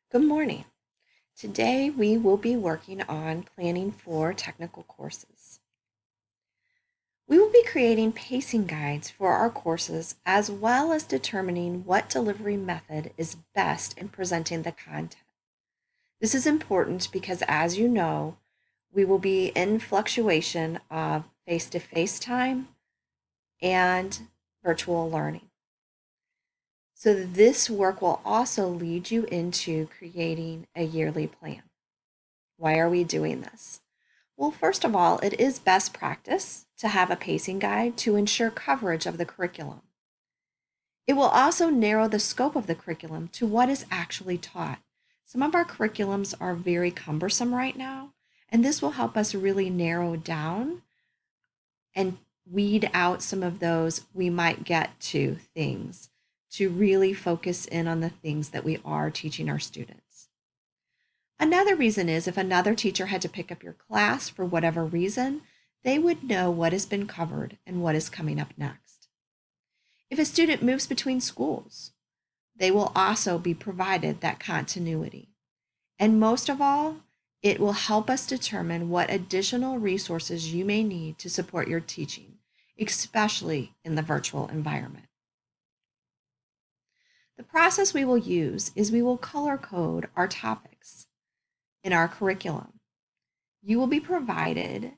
Good morning. Today we will be working on planning for technical courses. We will be creating pacing guides for our courses as well as determining what delivery method is best in presenting the content. This is important because, as you know, we will be in fluctuation of face-to-face time and virtual learning. So this work will also lead you into creating a yearly plan. Why are we doing this? Well, first of all, it is best practice to have a pacing guide to ensure coverage of the curriculum. It will also narrow the scope of the curriculum to what is actually taught. Some of our curriculums are very cumbersome right now, and this will help us really narrow down and weed out some of those we might get to things to really focus in on the things that we are teaching our students. Another reason is if another teacher had to pick up your class for whatever reason, they would know what has been covered and what is coming up next. If a student moves between schools, they will also be provided that continuity. And most of all, it will help us determine what additional resources you may need to support your teaching, especially in the virtual environment. The process we will use is we will color code our topics in our curriculum. You will be provided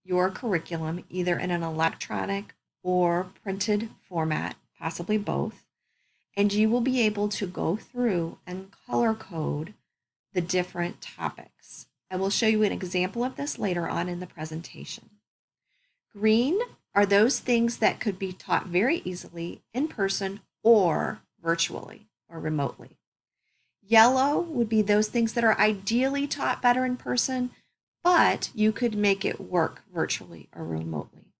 your curriculum either in an electronic or printed format, possibly both, and you will be able to go through and color code the different topics. I will show you an example of this later on in the presentation. Green are those things that could be taught very easily in person or virtually or remotely. Yellow would be those things that are ideally taught better in person, but you could make it work virtually or remotely.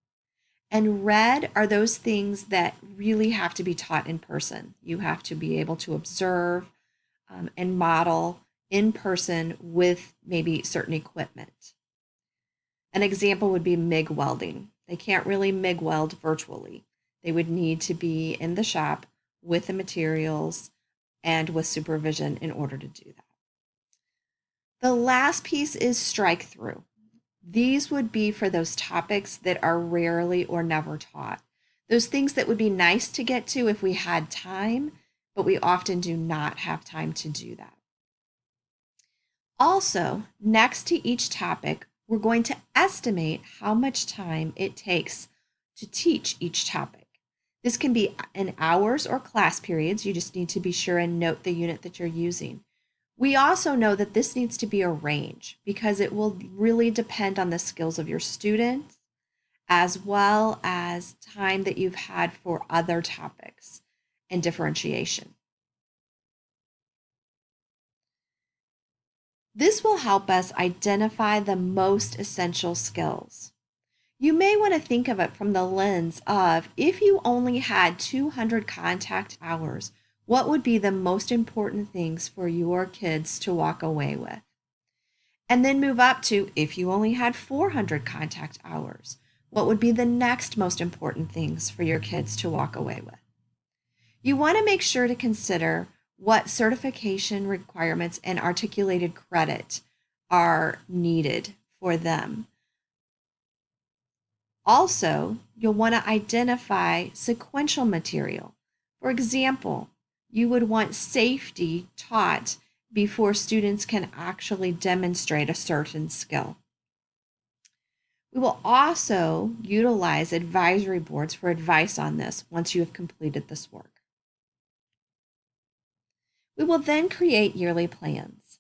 And red are those things that really have to be taught in person. You have to be able to observe and model in person with maybe certain equipment. An example would be MIG welding. They can't really MIG weld virtually. They would need to be in the shop with the materials and with supervision in order to do that. The last piece is strike through. These would be for those topics that are rarely or never taught. Those things that would be nice to get to if we had time, but we often do not have time to do that. Also, next to each topic, we're going to estimate how much time it takes to teach each topic. This can be in hours or class periods. You just need to be sure and note the unit that you're using. We also know that this needs to be a range because it will really depend on the skills of your students as well as time that you've had for other topics and differentiation. This will help us identify the most essential skills. You may want to think of it from the lens of if you only had 200 contact hours, what would be the most important things for your kids to walk away with? And then move up to if you only had 400 contact hours, what would be the next most important things for your kids to walk away with? You want to make sure to consider what certification requirements and articulated credit are needed for them. Also, you'll want to identify sequential material. For example, you would want safety taught before students can actually demonstrate a certain skill. We will also utilize advisory boards for advice on this once you have completed this work. We will then create yearly plans.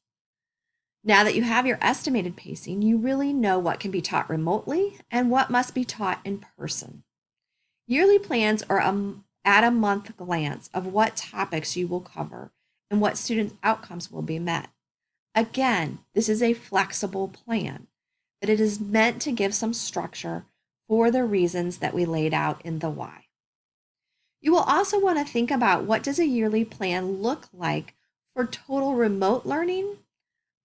Now that you have your estimated pacing, you really know what can be taught remotely and what must be taught in person. Yearly plans are at a month glance of what topics you will cover and what student outcomes will be met. Again, this is a flexible plan, but it is meant to give some structure for the reasons that we laid out in the why. You will also want to think about what does a yearly plan look like for total remote learning,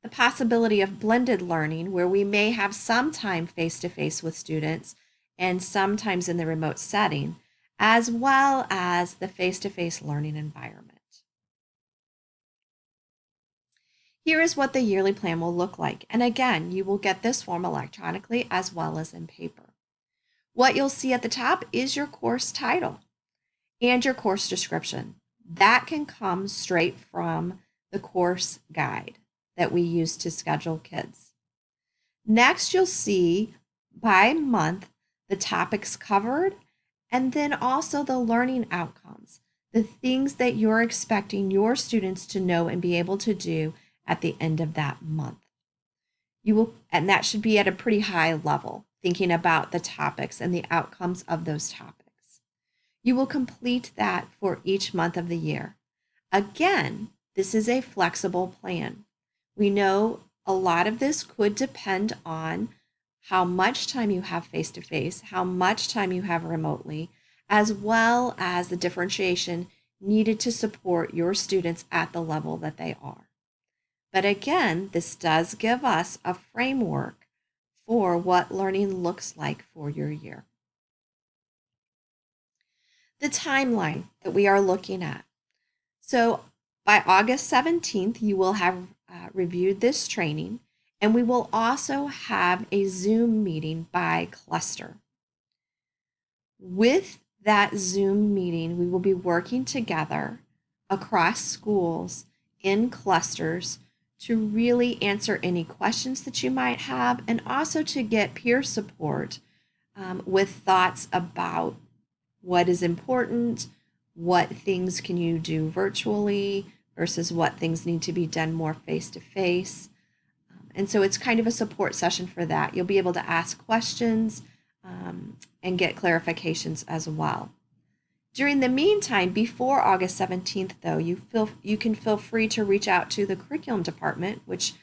the possibility of blended learning where we may have some time face-to-face with students and sometimes in the remote setting, as well as the face-to-face learning environment. Here is what the yearly plan will look like. And again, you will get this form electronically as well as in paper. What you'll see at the top is your course title and your course description. That can come straight from the course guide that we use to schedule kids. Next, you'll see by month the topics covered and then also the learning outcomes, the things that you're expecting your students to know and be able to do at the end of that month. And that should be at a pretty high level, thinking about the topics and the outcomes of those topics. You will complete that for each month of the year. Again, this is a flexible plan. We know a lot of this could depend on how much time you have face-to-face, how much time you have remotely, as well as the differentiation needed to support your students at the level that they are. But again, this does give us a framework for what learning looks like for your year. The timeline that we are looking at. So by August 17th, you will have reviewed this training, and we will also have a Zoom meeting by cluster. With that Zoom meeting, we will be working together across schools in clusters to really answer any questions that you might have and also to get peer support with thoughts about what is important, what things can you do virtually versus what things need to be done more face-to-face. And so it's kind of a support session for that. You'll be able to ask questions and get clarifications as well. During the meantime, before August 17th, though, you can feel free to reach out to the curriculum department, which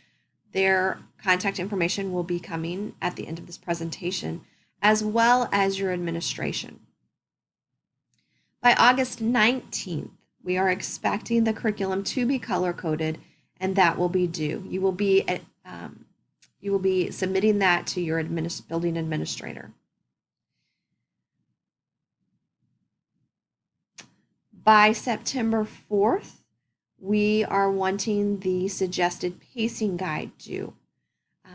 their contact information will be coming at the end of this presentation, as well as your administration. By August 19th, we are expecting the curriculum to be color-coded, and that will be due. You will be submitting that to your building administrator. By September 4th, we are wanting the suggested pacing guide due.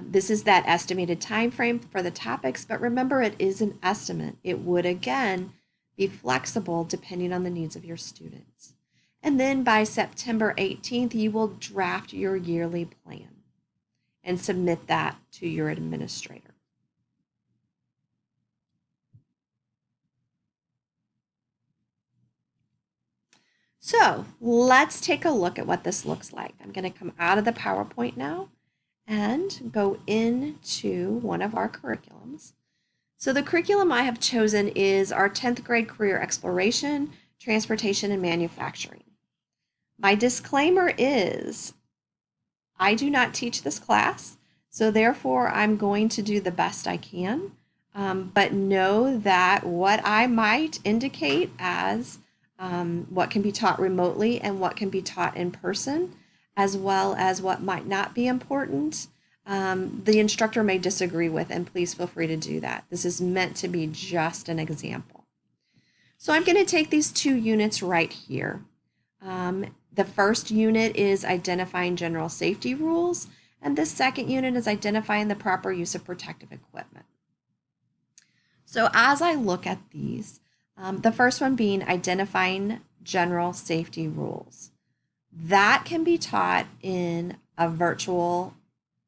This is that estimated time frame for the topics, but remember it is an estimate. It would, again, be flexible depending on the needs of your students. And then by September 18th, you will draft your yearly plan and submit that to your administrator. So let's take a look at what this looks like. I'm going to come out of the PowerPoint now and go into one of our curriculums. So the curriculum I have chosen is our 10th grade career exploration, transportation, and manufacturing. My disclaimer is I do not teach this class, so therefore I'm going to do the best I can, but know that what I might indicate as what can be taught remotely and what can be taught in person, as well as what might not be important, the instructor may disagree with, and please feel free to do that. This is meant to be just an example. So I'm going to take these 2 units right here. The first unit is identifying general safety rules, and the second unit is identifying the proper use of protective equipment. So as I look at these, the first one being identifying general safety rules. That can be taught in a virtual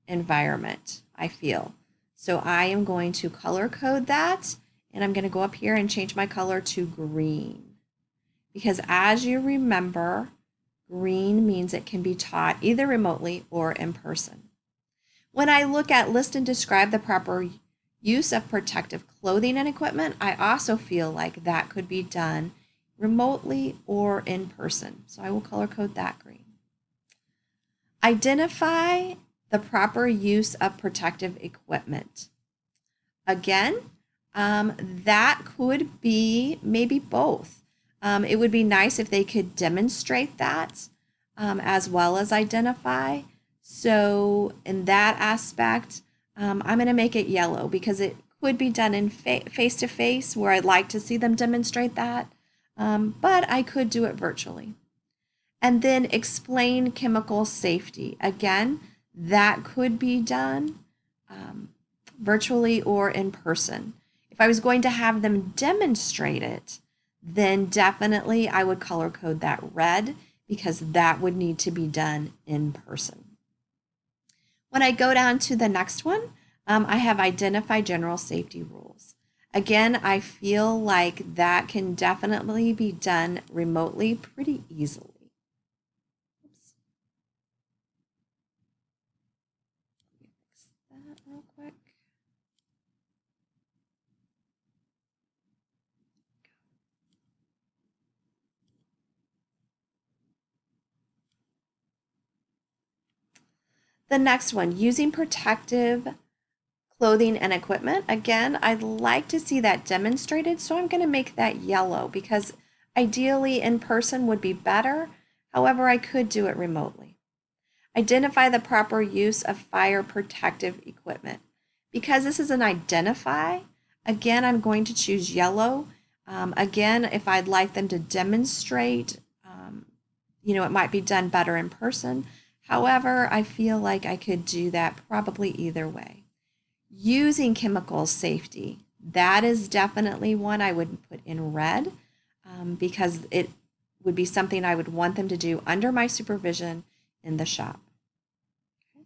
environment, I feel. So I am going to color code that, and I'm going to go up here and change my color to green. Because as you remember, green means it can be taught either remotely or in person. When I look at list and describe the proper use of protective clothing and equipment, I also feel like that could be done remotely or in person. So I will color code that green. Identify the proper use of protective equipment. Again, that could be maybe both. It would be nice if they could demonstrate that as well as identify. So in that aspect, I'm going to make it yellow because it could be done in face-to-face where I'd like to see them demonstrate that, but I could do it virtually. And then explain chemical safety. Again, that could be done virtually or in person. If I was going to have them demonstrate it, then definitely I would color code that red because that would need to be done in person. When I go down to the next one, I have identify general safety rules. Again, I feel like that can definitely be done remotely pretty easily. Oops. Let me fix that real quick. The next one, using protective clothing and equipment. Again, I'd like to see that demonstrated, so I'm going to make that yellow because ideally in person would be better. However, I could do it remotely. Identify the proper use of fire protective equipment. Because this is an identify, again, I'm going to choose yellow. Again, if I'd like them to demonstrate, it might be done better in person. However, I feel like I could do that probably either way. Using chemical safety, that is definitely one I would put in red because it would be something I would want them to do under my supervision in the shop. Okay.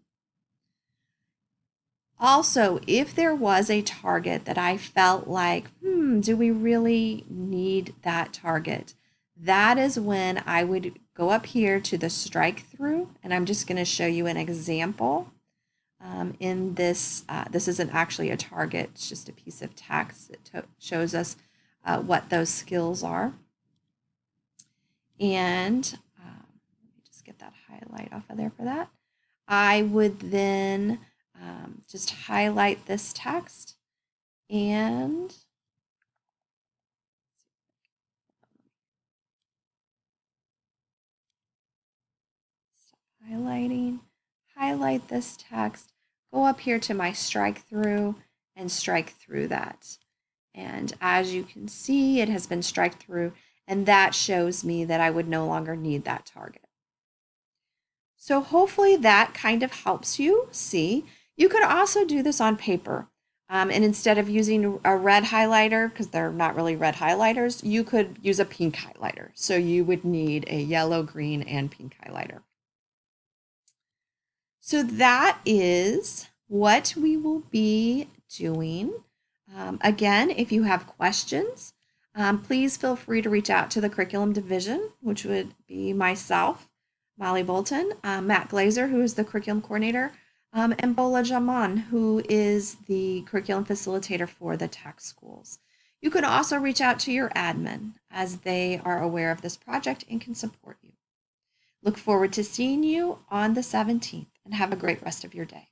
Also, if there was a target that I felt like, do we really need that target? That is when I would go up here to the strike through, and I'm just going to show you an example. In this, this isn't actually a target, it's just a piece of text that shows us what those skills are. And let me just get that highlight off of there for that. I would then just highlight this text and stop highlighting, highlight this text, go up here to my strike through and strike through that. And as you can see, it has been strike through, and that shows me that I would no longer need that target. So hopefully that kind of helps you see. You could also do this on paper. And instead of using a red highlighter, because they're not really red highlighters, you could use a pink highlighter. So you would need a yellow, green, and pink highlighter. So that is what we will be doing. Again, if you have questions, please feel free to reach out to the curriculum division, which would be myself, Molly Bolton, Matt Glazer, who is the curriculum coordinator, and Bola Jaman, who is the curriculum facilitator for the tech schools. You can also reach out to your admin as they are aware of this project and can support you. Look forward to seeing you on the 17th and have a great rest of your day.